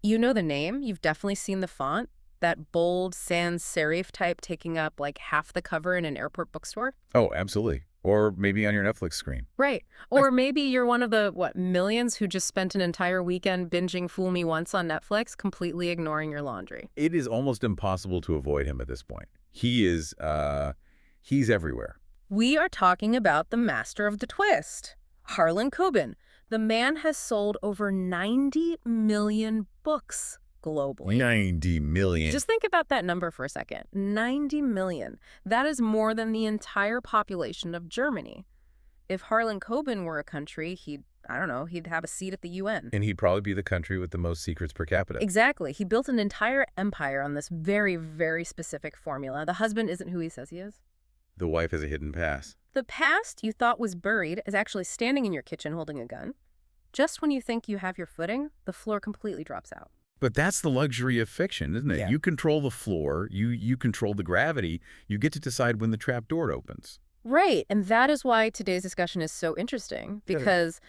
You know the name. You've definitely seen the font. That bold sans serif type taking up like half the cover in an airport bookstore. Oh, absolutely. Or maybe on your Netflix screen. Right. I, Or maybe you're one of the, what, millions who just spent an entire weekend binging Fool Me Once on Netflix, completely ignoring your laundry. it is almost impossible to avoid him at this point. He's everywhere. We are talking about the master of the twist, Harlan Coben. The man has sold over 90 million books globally. 90 million. Just think about that number for a second. 90 million. That is more than the entire population of Germany. If Harlan Coben were a country, I don't know, he'd have a seat at the UN. And he'd probably be the country with the most secrets per capita. Exactly. He built an entire empire on this very, very specific formula. The husband isn't who he says he is. The wife has a hidden past. The past you thought was buried is actually standing in your kitchen holding a gun. Just when you think you have your footing, the floor completely drops out. But that's the luxury of fiction, isn't it? Yeah. You control the floor, you control the gravity, you get to decide when the trap door opens. Right, and that is why today's discussion is so interesting, because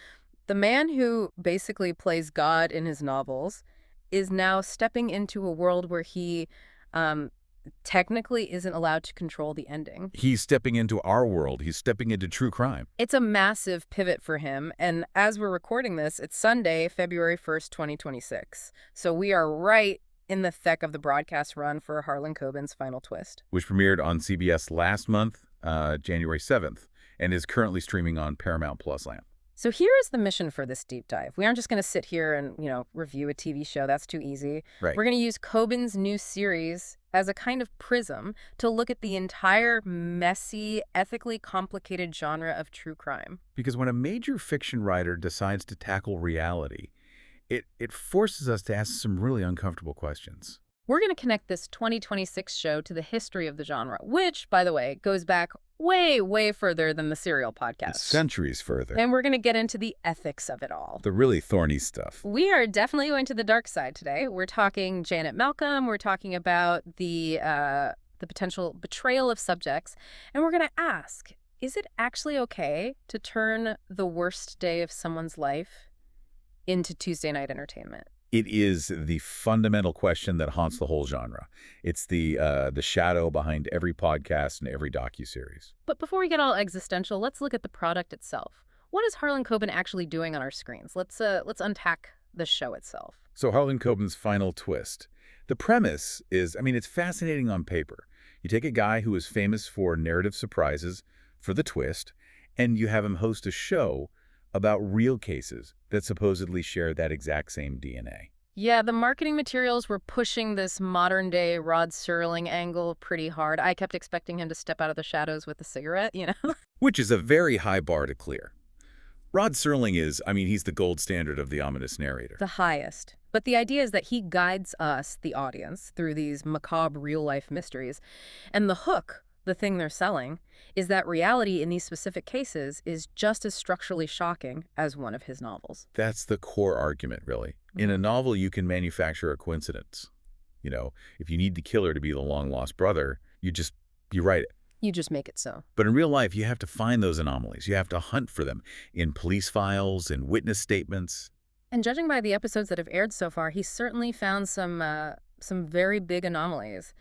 the man who basically plays God in his novels is now stepping into a world where he technically isn't allowed to control the ending. He's stepping into our world. He's stepping into true crime. It's a massive pivot for him, and as we're recording this, it's Sunday, February 1st, 2026. So we are right in the thick of the broadcast run for Harlan Coben's final twist. Which premiered on CBS last month, January 7th, and is currently streaming on Paramount Plus Land. So here is the mission for this deep dive. We aren't just going to sit here and, review a TV show. That's too easy. Right. We're going to use Coben's new series as a kind of prism to look at the entire messy, ethically complicated genre of true crime. Because when a major fiction writer decides to tackle reality, it forces us to ask some really uncomfortable questions. We're going to connect this 2026 show to the history of the genre, which, by the way, goes back way, way further than the Serial podcast. Centuries further. And we're going to get into the ethics of it all. The really thorny stuff. We are definitely going to the dark side today. We're talking Janet Malcolm. We're talking about the potential betrayal of subjects. And we're going to ask, is it actually okay to turn the worst day of someone's life into Tuesday night entertainment? It is the fundamental question that haunts the whole genre. It's the shadow behind every podcast and every docuseries. But before we get all existential, let's look at the product itself. What is Harlan Coben actually doing on our screens? Let's unpack the show itself. So Harlan Coben's final twist. The premise is, it's fascinating on paper. You take a guy who is famous for narrative surprises, for the twist, and you have him host a show about real cases that supposedly share that exact same DNA. Yeah, the marketing materials were pushing this modern-day Rod Serling angle pretty hard. I kept expecting him to step out of the shadows with a cigarette, Which is a very high bar to clear. Rod Serling is, he's the gold standard of the ominous narrator. The highest. But the idea is that he guides us, the audience, through these macabre real-life mysteries. And the hook, the thing they're selling, is that reality in these specific cases is just as structurally shocking as one of his novels. That's the core argument, really. In a novel, you can manufacture a coincidence. If you need the killer to be the long-lost brother, you write it. You just make it so. But in real life, you have to find those anomalies. You have to hunt for them in police files, in witness statements. And judging by the episodes that have aired so far, he's certainly found some very big anomalies.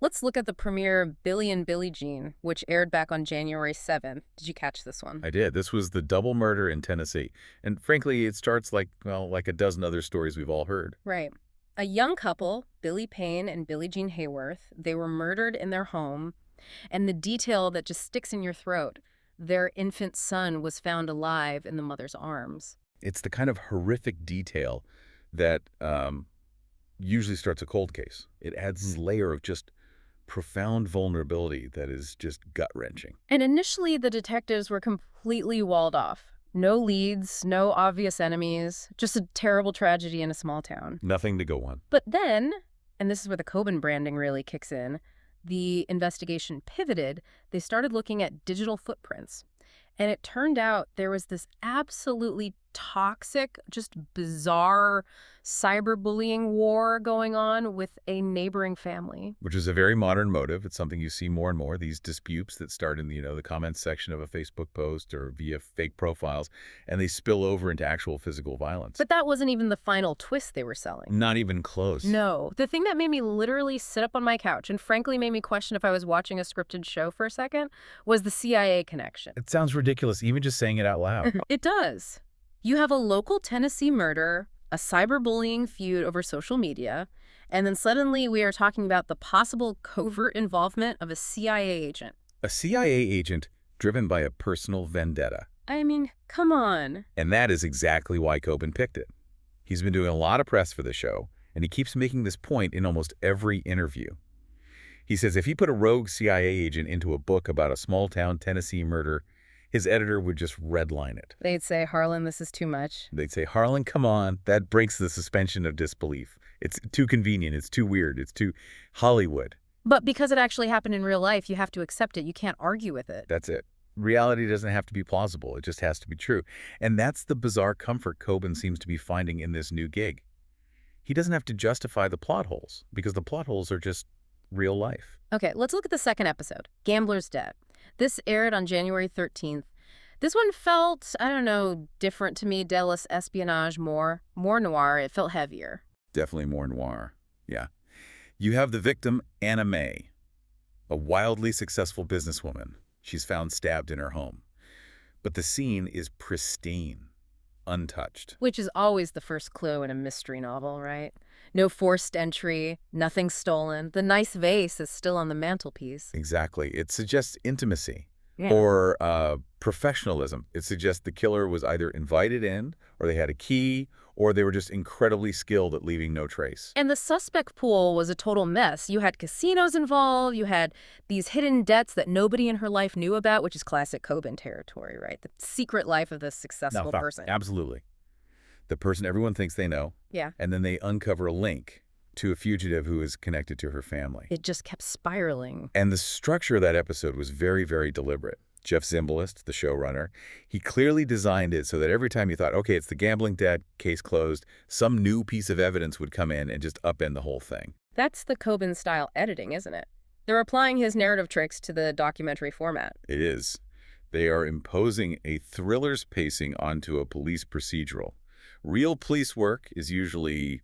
Let's look at the premiere Billy and Billie Jean, which aired back on January 7th. Did you catch this one? I did. This was the double murder in Tennessee. And frankly, it starts like a dozen other stories we've all heard. Right. A young couple, Billy Payne and Billie Jean Hayworth, they were murdered in their home. And the detail that just sticks in your throat, their infant son was found alive in the mother's arms. It's the kind of horrific detail that usually starts a cold case. It adds this layer of just profound vulnerability that is just gut-wrenching. And initially, the detectives were completely walled off. No leads, no obvious enemies, just a terrible tragedy in a small town. Nothing to go on. But then, and this is where the Coben branding really kicks in, the investigation pivoted. They started looking at digital footprints. And it turned out there was this absolutely toxic, just bizarre cyberbullying war going on with a neighboring family. Which is a very modern motive. It's something you see more and more, these disputes that start in the comments section of a Facebook post or via fake profiles, and they spill over into actual physical violence. But that wasn't even the final twist they were selling. Not even close. No. The thing that made me literally sit up on my couch and frankly made me question if I was watching a scripted show for a second was the CIA connection. It sounds ridiculous, even just saying it out loud. It does. You have a local Tennessee murder, a cyberbullying feud over social media, and then suddenly we are talking about the possible covert involvement of a CIA agent. A CIA agent driven by a personal vendetta. I mean, come on. And that is exactly why Koenig picked it. He's been doing a lot of press for the show, and he keeps making this point in almost every interview. He says if he put a rogue CIA agent into a book about a small-town Tennessee murder, his editor would just redline it. They'd say, Harlan, this is too much. They'd say, Harlan, come on, that breaks the suspension of disbelief. It's too convenient, it's too weird, it's too Hollywood. But because it actually happened in real life, you have to accept it. You can't argue with it. That's it. Reality doesn't have to be plausible, it just has to be true. And that's the bizarre comfort Koenig seems to be finding in this new gig. He doesn't have to justify the plot holes, because the plot holes are just real life. Okay, let's look at the second episode, Gambler's Debt. This aired on January 13th. This one felt, I don't know, different to me. Dallas espionage more noir. It felt heavier. Definitely more noir, yeah. You have the victim, Anna Mae, a wildly successful businesswoman. She's found stabbed in her home. But the scene is pristine, untouched. Which is always the first clue in a mystery novel, right? No forced entry, nothing stolen. The nice vase is still on the mantelpiece. Exactly. It suggests intimacy Yeah. or professionalism. It suggests the killer was either invited in, or they had a key, or they were just incredibly skilled at leaving no trace. And the suspect pool was a total mess. You had casinos involved. You had these hidden debts that nobody in her life knew about, which is classic Koenig territory, right? The secret life of this successful person. Absolutely. The person everyone thinks they know. Yeah. And then they uncover a link to a fugitive who is connected to her family. It just kept spiraling. And the structure of that episode was very, very deliberate. Jeff Zimbalist, the showrunner, he clearly designed it so that every time you thought, okay, it's the gambling debt, case closed, some new piece of evidence would come in and just upend the whole thing. That's the Koenig-style editing, isn't it? They're applying his narrative tricks to the documentary format. It is. They are imposing a thriller's pacing onto a police procedural. Real police work is usually,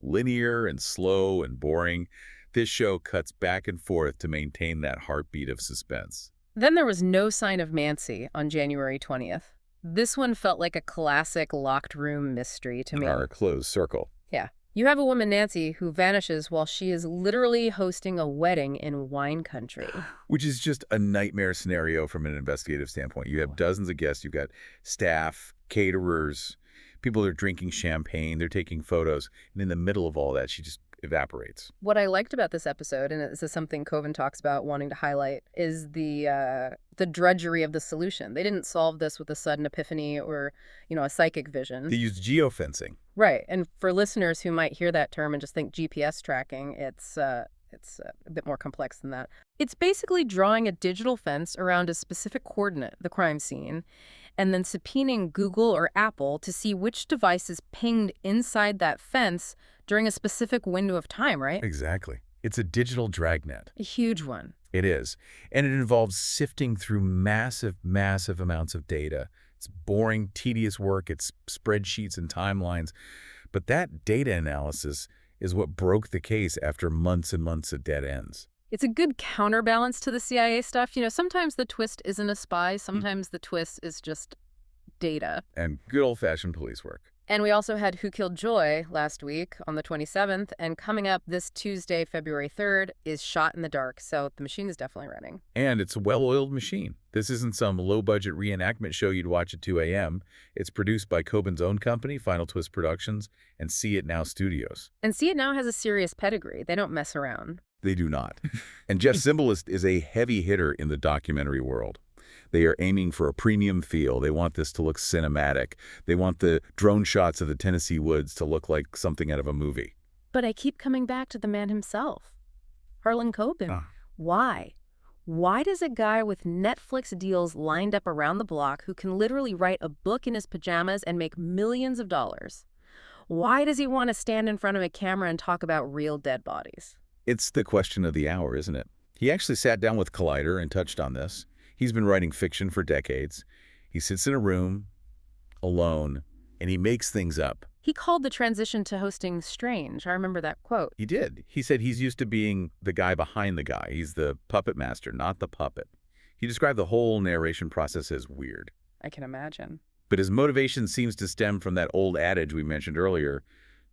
linear and slow and boring. This show cuts back and forth to maintain that heartbeat of suspense. Then there was no sign of Mancy on January 20th. This one felt like a classic locked room mystery to me. Our closed circle. Yeah. You have a woman, Nancy, who vanishes while she is literally hosting a wedding in wine country. Which is just a nightmare scenario from an investigative standpoint. You have dozens of guests. You've got staff, caterers, people that are drinking champagne. They're taking photos. And in the middle of all that, she just evaporates. What I liked about this episode, and this is something Koenig talks about wanting to highlight, is the drudgery of the solution. They didn't solve this with a sudden epiphany or, a psychic vision. They used geofencing. Right. And for listeners who might hear that term and just think GPS tracking, it's a bit more complex than that. It's basically drawing a digital fence around a specific coordinate, the crime scene, and then subpoenaing Google or Apple to see which devices pinged inside that fence during a specific window of time, right? Exactly. It's a digital dragnet. A huge one. It is. And it involves sifting through massive, massive amounts of data. It's boring, tedious work. It's spreadsheets and timelines. But that data analysis is what broke the case after months and months of dead ends. It's a good counterbalance to the CIA stuff. Sometimes the twist isn't a spy. Sometimes the twist is just data. And good old-fashioned police work. And we also had Who Killed Joy last week on the 27th. And coming up this Tuesday, February 3rd, is Shot in the Dark. So the machine is definitely running. And it's a well-oiled machine. This isn't some low-budget reenactment show you'd watch at 2 a.m. It's produced by Koben's own company, Final Twist Productions, and See It Now Studios. And See It Now has a serious pedigree. They don't mess around. They do not. And Jeff Zimbalist is a heavy hitter in the documentary world. They are aiming for a premium feel. They want this to look cinematic. They want the drone shots of the Tennessee woods to look like something out of a movie. But I keep coming back to the man himself, Harlan Coben. Why? Why does a guy with Netflix deals lined up around the block who can literally write a book in his pajamas and make millions of dollars? Why does he want to stand in front of a camera and talk about real dead bodies? It's the question of the hour, isn't it? He actually sat down with Collider and touched on this. He's been writing fiction for decades. He sits in a room, alone, and he makes things up. He called the transition to hosting strange. I remember that quote. He did. He said he's used to being the guy behind the guy. He's the puppet master, not the puppet. He described the whole narration process as weird. I can imagine. But his motivation seems to stem from that old adage we mentioned earlier,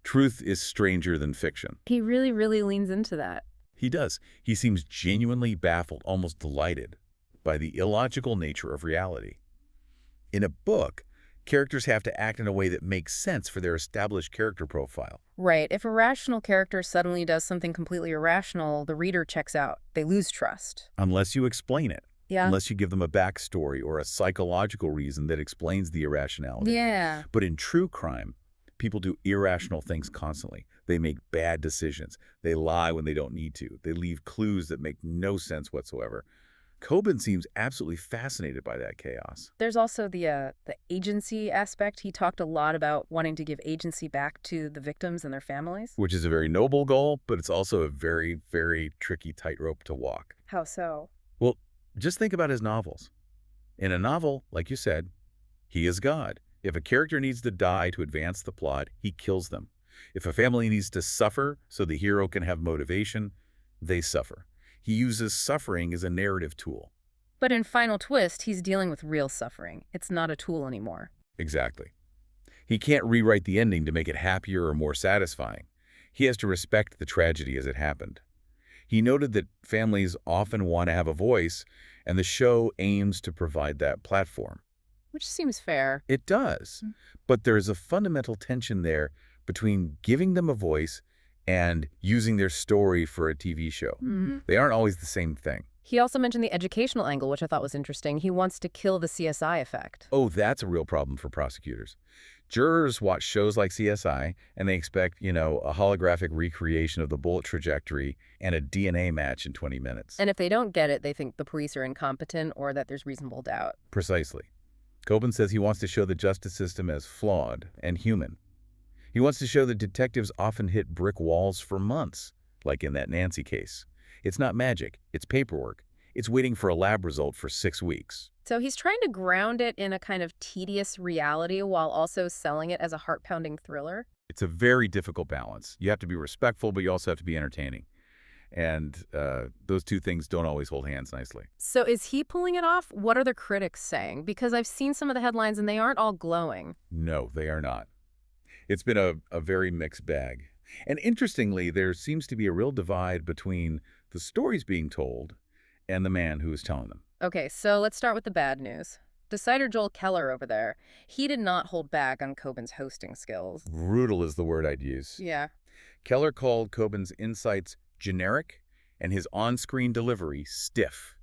truth is stranger than fiction. He really, really leans into that. He does. He seems genuinely baffled, almost delighted, by the illogical nature of reality. In a book, characters have to act in a way that makes sense for their established character profile. Right. If a rational character suddenly does something completely irrational, the reader checks out. They lose trust. Unless you explain it. Yeah. Unless you give them a backstory or a psychological reason that explains the irrationality. Yeah. But in true crime, people do irrational things constantly. They make bad decisions. They lie when they don't need to. They leave clues that make no sense whatsoever. Coben seems absolutely fascinated by that chaos. There's also the agency aspect. He talked a lot about wanting to give agency back to the victims and their families. Which is a very noble goal, but it's also a very, very tricky tightrope to walk. How so? Well, just think about his novels. In a novel, like you said, he is God. If a character needs to die to advance the plot, he kills them. If a family needs to suffer so the hero can have motivation, they suffer. He uses suffering as a narrative tool. But in Final Twist, he's dealing with real suffering. It's not a tool anymore. Exactly. He can't rewrite the ending to make it happier or more satisfying. He has to respect the tragedy as it happened. He noted that families often want to have a voice, and the show aims to provide that platform. Which seems fair. It does. But there's a fundamental tension there between giving them a voice and using their story for a TV show. They aren't always the same thing. He also mentioned the educational angle, which I thought was interesting. He wants to kill the CSI effect. Oh, that's a real problem for prosecutors. Jurors watch shows like CSI, and they expect, a holographic recreation of the bullet trajectory and a DNA match in 20 minutes. And if they don't get it, they think the police are incompetent or that there's reasonable doubt. Precisely. Coben says he wants to show the justice system as flawed and human. He wants to show that detectives often hit brick walls for months, like in that Nancy case. It's not magic. It's paperwork. It's waiting for a lab result for 6 weeks. So he's trying to ground it in a kind of tedious reality while also selling it as a heart-pounding thriller. It's a very difficult balance. You have to be respectful, but you also have to be entertaining. And those two things don't always hold hands nicely. So is he pulling it off? What are the critics saying? Because I've seen some of the headlines and they aren't all glowing. No, they are not. It's been a very mixed bag. And interestingly, there seems to be a real divide between the stories being told and the man who is telling them. Okay, so let's start with the bad news. Decider Joel Keller over there, he did not hold back on Coben's hosting skills. Brutal is the word I'd use. Yeah. Keller called Coben's insights generic and his on-screen delivery stiff.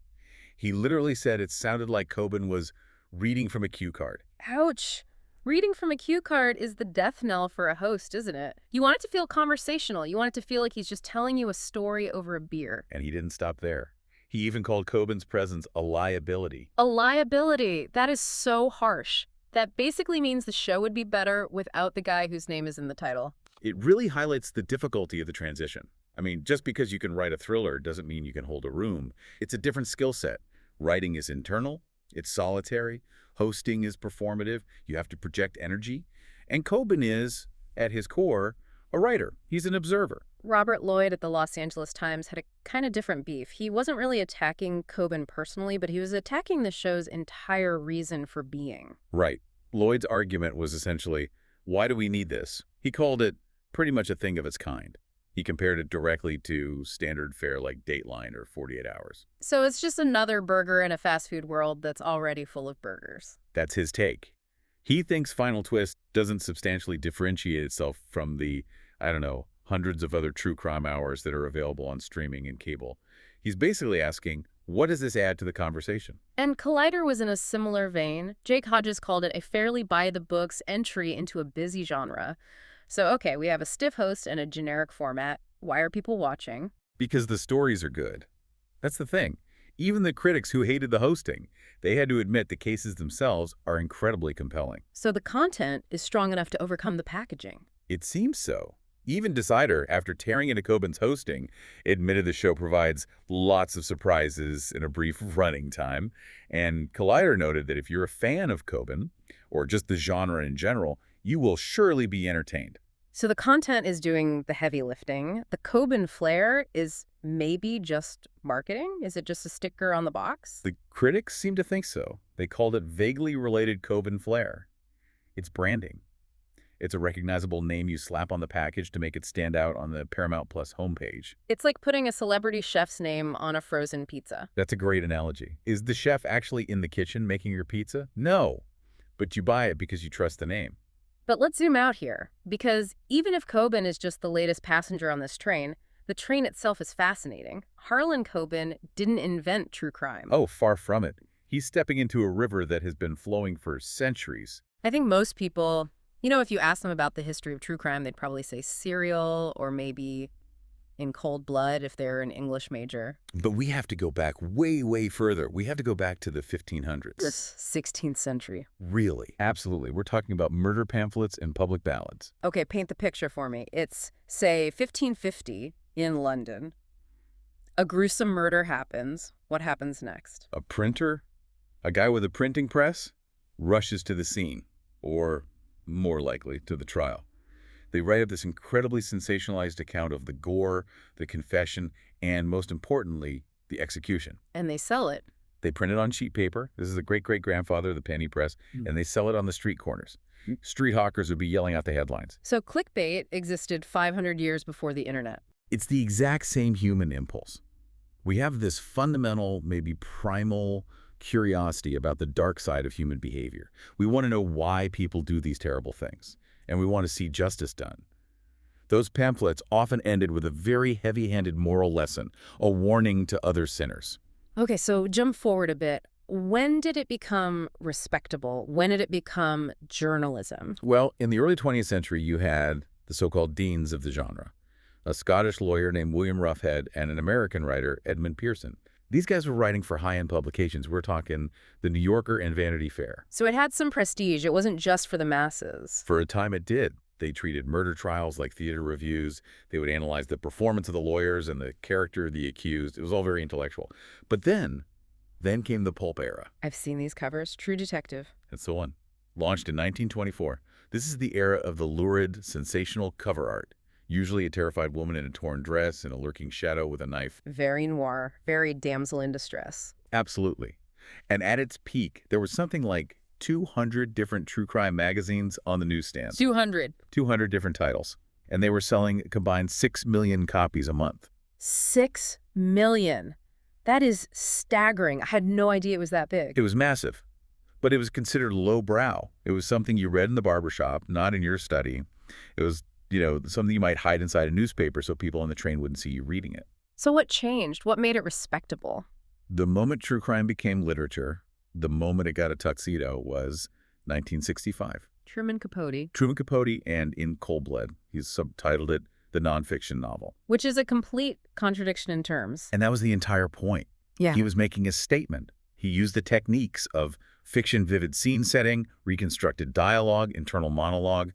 He literally said it sounded like Coben was reading from a cue card. Ouch. Reading from a cue card is the death knell for a host, isn't it? You want it to feel conversational. You want it to feel like he's just telling you a story over a beer. And he didn't stop there. He even called Coben's presence a liability. A liability. That is so harsh. That basically means the show would be better without the guy whose name is in the title. It really highlights the difficulty of the transition. I mean, just because you can write a thriller doesn't mean you can hold a room. It's a different skill set. Writing is internal. It's solitary. Hosting is performative. You have to project energy. And Coben is, at his core, a writer. He's an observer. Robert Lloyd at the Los Angeles Times had a kind of different beef. He wasn't really attacking Coben personally, but he was attacking the show's entire reason for being. Right. Lloyd's argument was essentially, why do we need this? He called it pretty much a thing of its kind. He compared it directly to standard fare like Dateline or 48 Hours. So it's just another burger in a fast food world that's already full of burgers. That's his take. He thinks Final Twist doesn't substantially differentiate itself from the, hundreds of other true crime hours that are available on streaming and cable. He's basically asking, what does this add to the conversation? And Collider was in a similar vein. Jake Hodges called it a fairly by-the-books entry into a busy genre. So, okay, we have a stiff host and a generic format. Why are people watching? Because the stories are good. That's the thing. Even the critics who hated the hosting, they had to admit the cases themselves are incredibly compelling. So the content is strong enough to overcome the packaging. It seems so. Even Decider, after tearing into Coben's hosting, admitted the show provides lots of surprises in a brief running time. And Collider noted that if you're a fan of Coben, or just the genre in general, you will surely be entertained. So the content is doing the heavy lifting. The Coben flair is maybe just marketing? Is it just a sticker on the box? The critics seem to think so. They called it vaguely related Coben flair. It's branding. It's a recognizable name you slap on the package to make it stand out on the Paramount Plus homepage. It's like putting a celebrity chef's name on a frozen pizza. That's a great analogy. Is the chef actually in the kitchen making your pizza? No, but you buy it because you trust the name. But let's zoom out here, because even if Coben is just the latest passenger on this train, the train itself is fascinating. Harlan Coben didn't invent true crime. Oh, far from it. He's stepping into a river that has been flowing for centuries. I think most people, if you ask them about the history of true crime, they'd probably say serial or maybe In Cold Blood if they're an English major. But we have to go back way, way further. We have to go back to the 1500s. The 16th century. Really? Absolutely. We're talking about murder pamphlets and public ballads. Okay, paint the picture for me. It's, say, 1550 in London. A gruesome murder happens. What happens next? A printer, a guy with a printing press, rushes to the scene, or more likely, to the trial. They write up this incredibly sensationalized account of the gore, the confession, and most importantly, the execution. And they sell it. They print it on sheet paper. This is the great-great-grandfather of the penny press, and they sell it on the street corners. Street hawkers would be yelling out the headlines. So clickbait existed 500 years before the internet. It's the exact same human impulse. We have this fundamental, maybe primal curiosity about the dark side of human behavior. We want to know why people do these terrible things, and we want to see justice done. Those pamphlets often ended with a very heavy-handed moral lesson, a warning to other sinners. Okay, so jump forward a bit. When did it become respectable? When did it become journalism? Well, in the early 20th century, you had the so-called deans of the genre, a Scottish lawyer named William Roughhead and an American writer, Edmund Pearson. These guys were writing for high-end publications. We're talking The New Yorker and Vanity Fair. So it had some prestige. It wasn't just for the masses. For a time it did. They treated murder trials like theater reviews. They would analyze the performance of the lawyers and the character of the accused. It was all very intellectual. But then came the pulp era. I've seen these covers. True Detective. That's the one. Launched in 1924. This is the era of the lurid, sensational cover art. Usually a terrified woman in a torn dress and a lurking shadow with a knife. Very noir. Very damsel in distress. Absolutely. And at its peak, there was something like 200 different true crime magazines on the newsstand. 200. 200 different titles. And they were selling a combined 6 million copies a month. 6 million. That is staggering. I had no idea it was that big. It was massive, but it was considered lowbrow. It was something you read in the barbershop, not in your study. It was, something you might hide inside a newspaper so people on the train wouldn't see you reading it. So what changed? What made it respectable? The moment true crime became literature, the moment it got a tuxedo was 1965. Truman Capote. Truman Capote and In Cold Blood. He's subtitled it the nonfiction novel. Which is a complete contradiction in terms. And that was the entire point. Yeah. He was making a statement. He used the techniques of fiction, vivid scene setting, reconstructed dialogue, internal monologue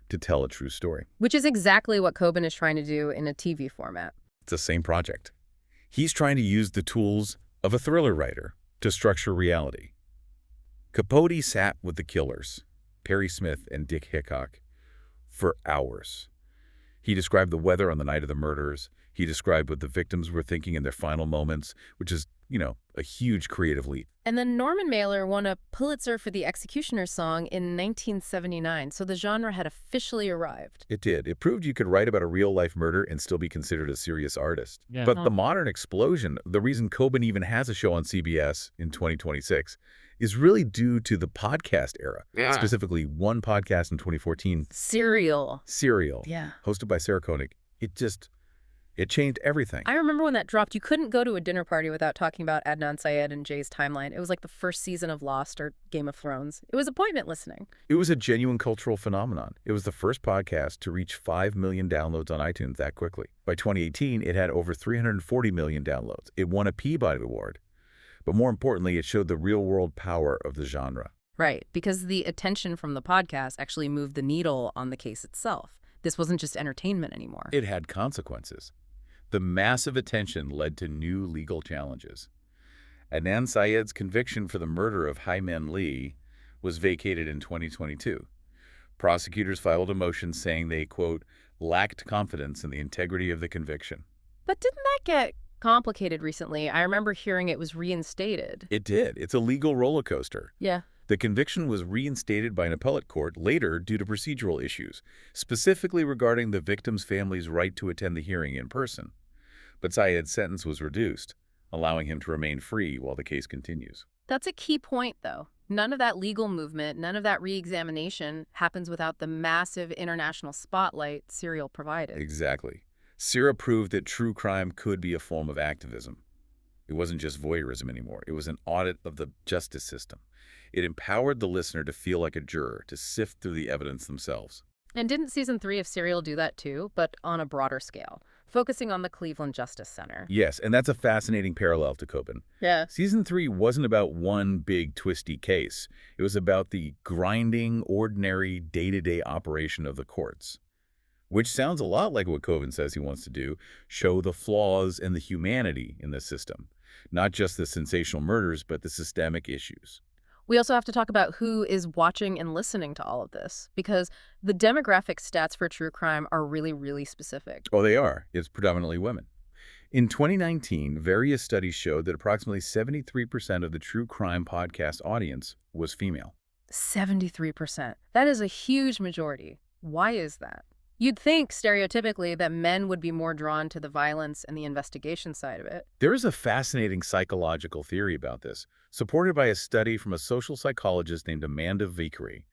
to tell a true story. Which is exactly what Coben is trying to do in a TV format. It's the same project. He's trying to use the tools of a thriller writer to structure reality. Capote sat with the killers, Perry Smith and Dick Hickok, for hours. He described the weather on the night of the murders. He described what the victims were thinking in their final moments, which is, a huge creative leap. And then Norman Mailer won a Pulitzer for The Executioner Song in 1979, so the genre had officially arrived. It did. It proved you could write about a real-life murder and still be considered a serious artist. Yeah. But the modern explosion, the reason Coben even has a show on CBS in 2026, is really due to the podcast era. Yeah. Specifically, one podcast in 2014, Serial. Serial, Yeah. hosted by Sarah Koenig. It changed everything. I remember when that dropped, you couldn't go to a dinner party without talking about Adnan Syed and Jay's timeline. It was like the first season of Lost or Game of Thrones. It was appointment listening. It was a genuine cultural phenomenon. It was the first podcast to reach 5 million downloads on iTunes that quickly. By 2018, it had over 340 million downloads. It won a Peabody Award. But more importantly, it showed the real-world power of the genre. Right, because the attention from the podcast actually moved the needle on the case itself. This wasn't just entertainment anymore. It had consequences. The massive attention led to new legal challenges. Adnan Syed's conviction for the murder of Haimen Lee was vacated in 2022. Prosecutors filed a motion saying they, quote, lacked confidence in the integrity of the conviction. But didn't that get complicated recently? I remember hearing it was reinstated. It did. It's a legal roller coaster. Yeah. The conviction was reinstated by an appellate court later due to procedural issues, specifically regarding the victim's family's right to attend the hearing in person. But Syed's sentence was reduced, allowing him to remain free while the case continues. That's a key point, though. None of that legal movement, none of that re-examination happens without the massive international spotlight Serial provided. Exactly. Sira proved that true crime could be a form of activism. It wasn't just voyeurism anymore. It was an audit of the justice system. It empowered the listener to feel like a juror, to sift through the evidence themselves. And didn't season 3 of Serial do that too, but on a broader scale, focusing on the Cleveland Justice Center? Yes, and that's a fascinating parallel to Koenig. Yeah. Season 3 wasn't about one big twisty case. It was about the grinding, ordinary, day-to-day operation of the courts. Which sounds a lot like what Koenig says he wants to do, show the flaws and the humanity in the system. Not just the sensational murders, but the systemic issues. We also have to talk about who is watching and listening to all of this, because the demographic stats for true crime are really, really specific. Oh, they are. It's predominantly women. In 2019, various studies showed that approximately 73% of the true crime podcast audience was female. 73%. That is a huge majority. Why is that? You'd think, stereotypically, that men would be more drawn to the violence and the investigation side of it. There is a fascinating psychological theory about this, supported by a study from a social psychologist named Amanda Vickery.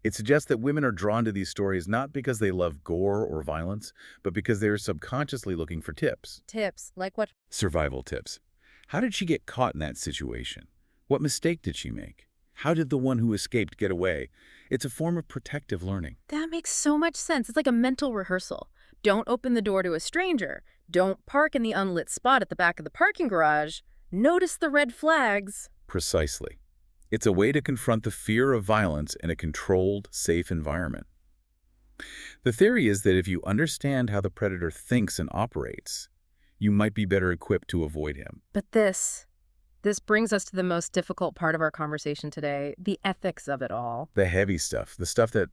It suggests that women are drawn to these stories not because they love gore or violence, but because they are subconsciously looking for tips. Tips? Like what? Survival tips. How did she get caught in that situation? What mistake did she make? How did the one who escaped get away? It's a form of protective learning. That makes so much sense. It's like a mental rehearsal. Don't open the door to a stranger. Don't park in the unlit spot at the back of the parking garage. Notice the red flags. Precisely. It's a way to confront the fear of violence in a controlled, safe environment. The theory is that if you understand how the predator thinks and operates, you might be better equipped to avoid him. But this brings us to the most difficult part of our conversation today, the ethics of it all. The heavy stuff, the stuff that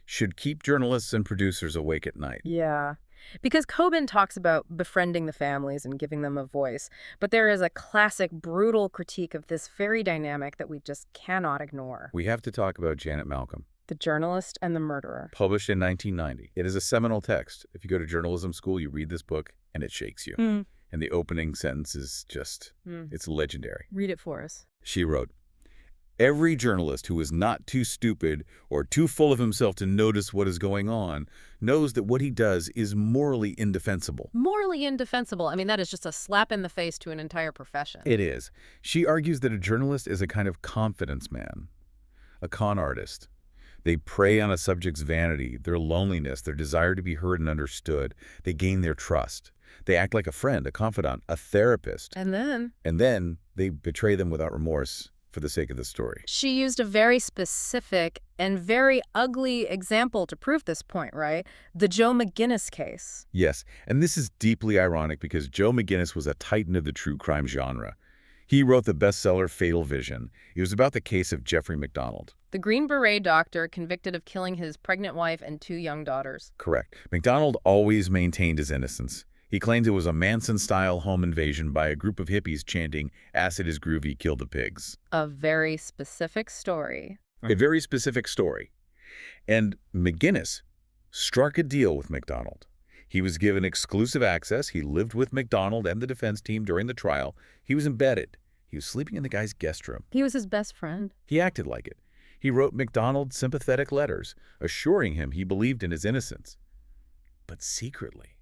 should keep journalists and producers awake at night. Yeah. Because Coben talks about befriending the families and giving them a voice, but there is a classic, brutal critique of this very dynamic that we just cannot ignore. We have to talk about Janet Malcolm. The journalist and the murderer. Published in 1990. It is a seminal text. If you go to journalism school, you read this book, and it shakes you. And the opening sentence is just, it's legendary. Read it for us. She wrote, "Every journalist who is not too stupid or too full of himself to notice what is going on knows that what he does is morally indefensible." Morally indefensible. I mean, that is just a slap in the face to an entire profession. It is. She argues that a journalist is a kind of confidence man, a con artist. They prey on a subject's vanity, their loneliness, their desire to be heard and understood. They gain their trust. They act like a friend, a confidant, a therapist. And then they betray them without remorse for the sake of the story. She used a very specific and very ugly example to prove this point, right? The Joe McGinnis case. Yes, and this is deeply ironic because Joe McGinnis was a titan of the true crime genre. He wrote the bestseller Fatal Vision. It was about the case of Jeffrey MacDonald. The Green Beret doctor convicted of killing his pregnant wife and 2 young daughters. Correct. MacDonald always maintained his innocence. He claimed it was a Manson-style home invasion by a group of hippies chanting, "Acid is groovy, kill the pigs." A very specific story. A very specific story. And McGinnis struck a deal with MacDonald. He was given exclusive access. He lived with MacDonald and the defense team during the trial. He was embedded. He was sleeping in the guy's guest room. He was his best friend. He acted like it. He wrote MacDonald sympathetic letters, assuring him he believed in his innocence. But secretly,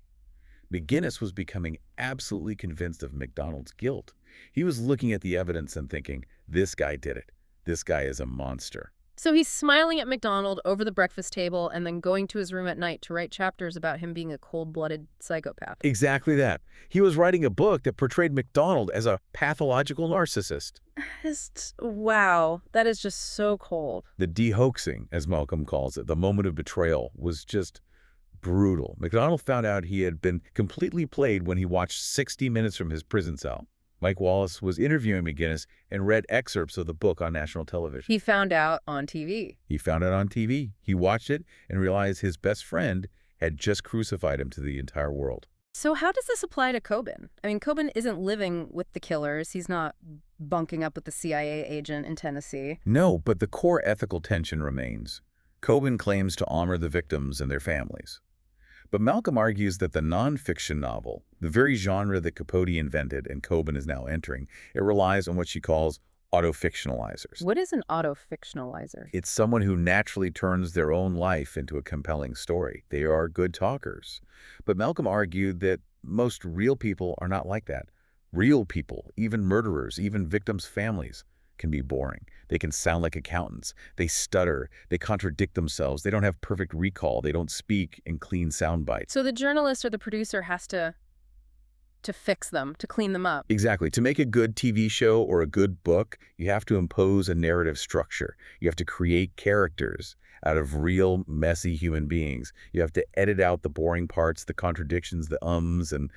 McGinnis was becoming absolutely convinced of MacDonald's guilt. He was looking at the evidence and thinking, this guy did it. This guy is a monster. So he's smiling at McDonald over the breakfast table and then going to his room at night to write chapters about him being a cold-blooded psychopath. Exactly that. He was writing a book that portrayed McDonald as a pathological narcissist. Just, wow, that is just so cold. The de-hoaxing, as Malcolm calls it, the moment of betrayal, was just brutal. McDonald found out he had been completely played when he watched 60 Minutes from his prison cell. Mike Wallace was interviewing McGinnis and read excerpts of the book on national television. He found out on TV. He found it on TV. He watched it and realized his best friend had just crucified him to the entire world. So how does this apply to Coben? I mean, Coben isn't living with the killers. He's not bunking up with the CIA agent in Tennessee. No, but the core ethical tension remains. Coben claims to honor the victims and their families. But Malcolm argues that the nonfiction novel, the very genre that Capote invented and Coben is now entering, it relies on what she calls autofictionalizers. What is an autofictionalizer? It's someone who naturally turns their own life into a compelling story. They are good talkers. But Malcolm argued that most real people are not like that. Real people, even murderers, even victims' families, can be boring. They can sound like accountants. They stutter. They contradict themselves. They don't have perfect recall. They don't speak in clean sound bites. So the journalist or the producer has to fix them, to clean them up. Exactly. To make a good TV show or a good book, you have to impose a narrative structure. You have to create characters out of real, messy human beings. You have to edit out the boring parts, the contradictions, the ums and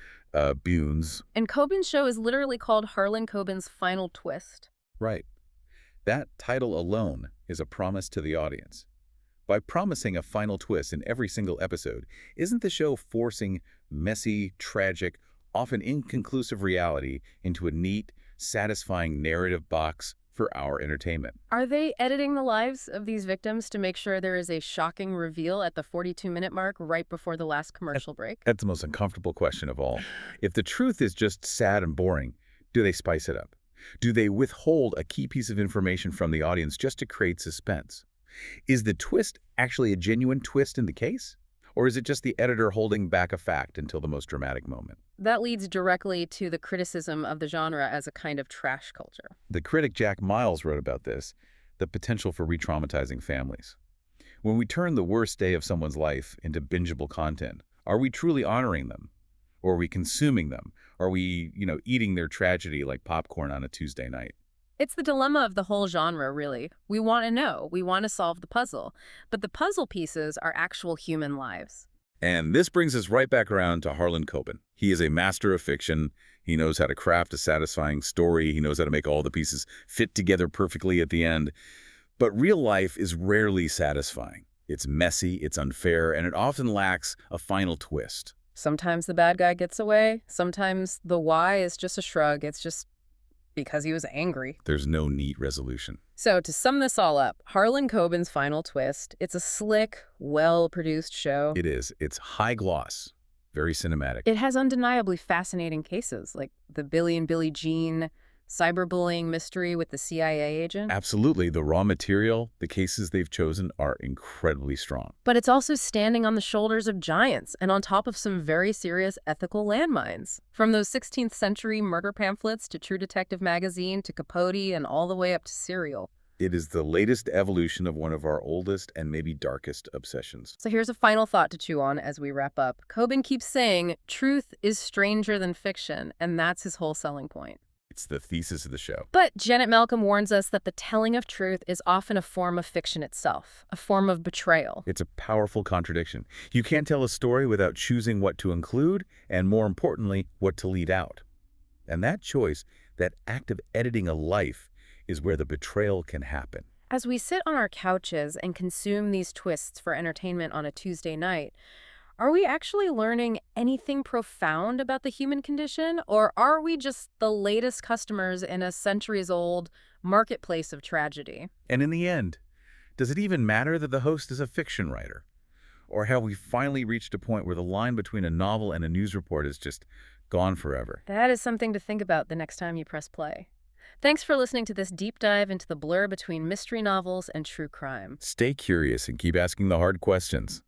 bunes. And Coben's show is literally called Harlan Coben's Final Twist. Right. That title alone is a promise to the audience. By promising a final twist in every single episode, isn't the show forcing messy, tragic, often inconclusive reality into a neat, satisfying narrative box for our entertainment? Are they editing the lives of these victims to make sure there is a shocking reveal at the 42-minute mark right before the last commercial break? That's the most uncomfortable question of all. If the truth is just sad and boring, do they spice it up? Do they withhold a key piece of information from the audience just to create suspense? Is the twist actually a genuine twist in the case? Or is it just the editor holding back a fact until the most dramatic moment? That leads directly to the criticism of the genre as a kind of trash culture. The critic Jack Miles wrote about this, the potential for re-traumatizing families. When we turn the worst day of someone's life into bingeable content, are we truly honoring them? Or are we consuming them? Are we, eating their tragedy like popcorn on a Tuesday night? It's the dilemma of the whole genre, really. We want to know. We want to solve the puzzle. But the puzzle pieces are actual human lives. And this brings us right back around to Harlan Coben. He is a master of fiction. He knows how to craft a satisfying story. He knows how to make all the pieces fit together perfectly at the end. But real life is rarely satisfying. It's messy, it's unfair, and it often lacks a final twist. Sometimes the bad guy gets away. Sometimes the why is just a shrug. It's just because he was angry. There's no neat resolution. So to sum this all up, Harlan Coben's Final Twist, it's a slick, well-produced show. It is. It's high gloss, very cinematic. It has undeniably fascinating cases, like the Billy and Billie Jean cyberbullying mystery with the CIA agent. Absolutely. The raw material, the cases they've chosen are incredibly strong. But it's also standing on the shoulders of giants and on top of some very serious ethical landmines. From those 16th century murder pamphlets to True Detective magazine to Capote and all the way up to Serial. It is the latest evolution of one of our oldest and maybe darkest obsessions. So here's a final thought to chew on as we wrap up. Coben keeps saying, truth is stranger than fiction, and that's his whole selling point. It's the thesis of the show. But Janet Malcolm warns us that the telling of truth is often a form of fiction itself, a form of betrayal. It's a powerful contradiction. You can't tell a story without choosing what to include and, more importantly, what to leave out. And that choice, that act of editing a life, is where the betrayal can happen. As we sit on our couches and consume these twists for entertainment on a Tuesday night, are we actually learning anything profound about the human condition, or are we just the latest customers in a centuries-old marketplace of tragedy? And in the end, does it even matter that the host is a fiction writer? Or have we finally reached a point where the line between a novel and a news report is just gone forever? That is something to think about the next time you press play. Thanks for listening to this deep dive into the blur between mystery novels and true crime. Stay curious and keep asking the hard questions.